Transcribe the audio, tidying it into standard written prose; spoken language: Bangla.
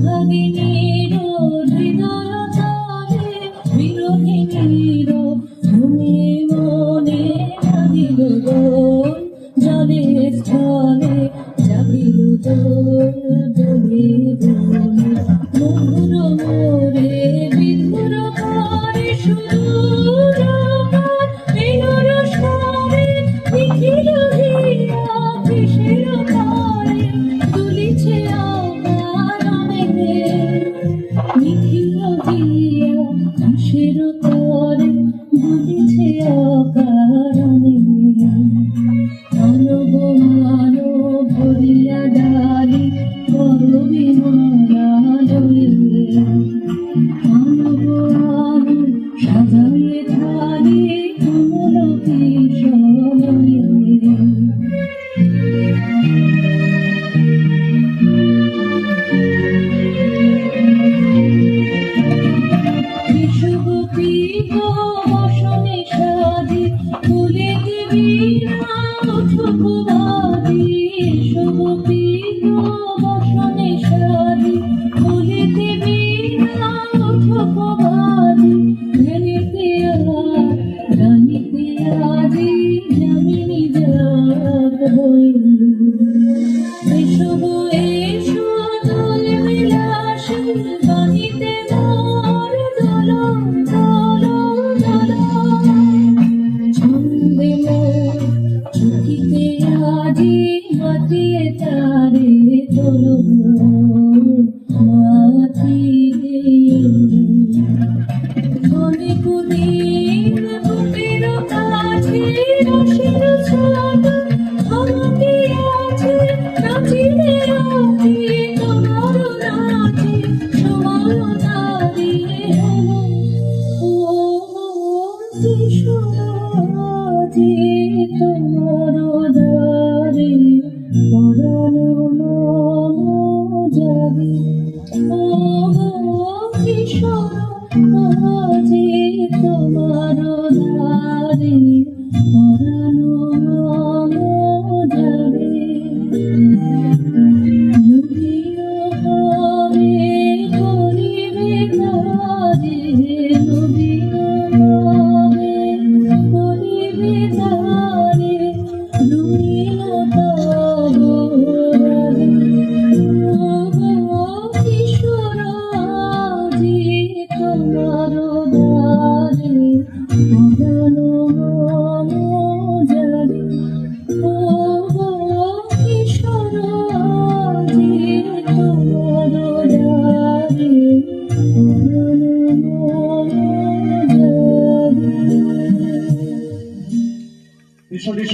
ভাগিনীর হৃদয় তলে বিরোহিনীর ঘুমিয়ে মনে জাগিল দোল জলের স্থলে জাগিল দোল দোলে দোলে মধুর মোরে বিধুর করে সুদূর বিনুর স্বরে নিখিল হিয়া কিসের তারে দুলিছে আবার নিখিল হিয়া কিসের তারে দুলিছে অকারণে মানব মানব ভরিয়া ডালি করবি মারা ডলে মানব মানব সাজাইয়ে থালি কমল কিশোরে বিশ্বগতি বসনে সাজি তুলে দিবি না উঠবাদি বিশ্বগতি বসনে সাজি তুলে দিবি না উঠবাদি ধ্যানিতে গানিতে আজি জামিনী জাগ হইল এসব এসো দোল বিলাসী গানিতে মোর দোল দোল দোল ছন্দে মোর চুকিতে আজি মাতিয়ে তারে তোল মাতিয়ে অনেক দিন বুকের কাছে রসের ছাদ আমাকে আছে নাচিতে রাতে তোমার নাচে সময় দাঁড়িয়ে ও কিশোরী তোমার দাঁড়ি পরানো যাবি ও কিশোরী তোমার দাঁড়ি পরানো যাবে নবীও হবে করিবে তারে নবীও হবে করিবে তারে রুইল তব কিশোরী তোমার দাঁড়ি পরানো যাবে ও কিশোরী তোমার দাঁড়ি পরানো যাবে।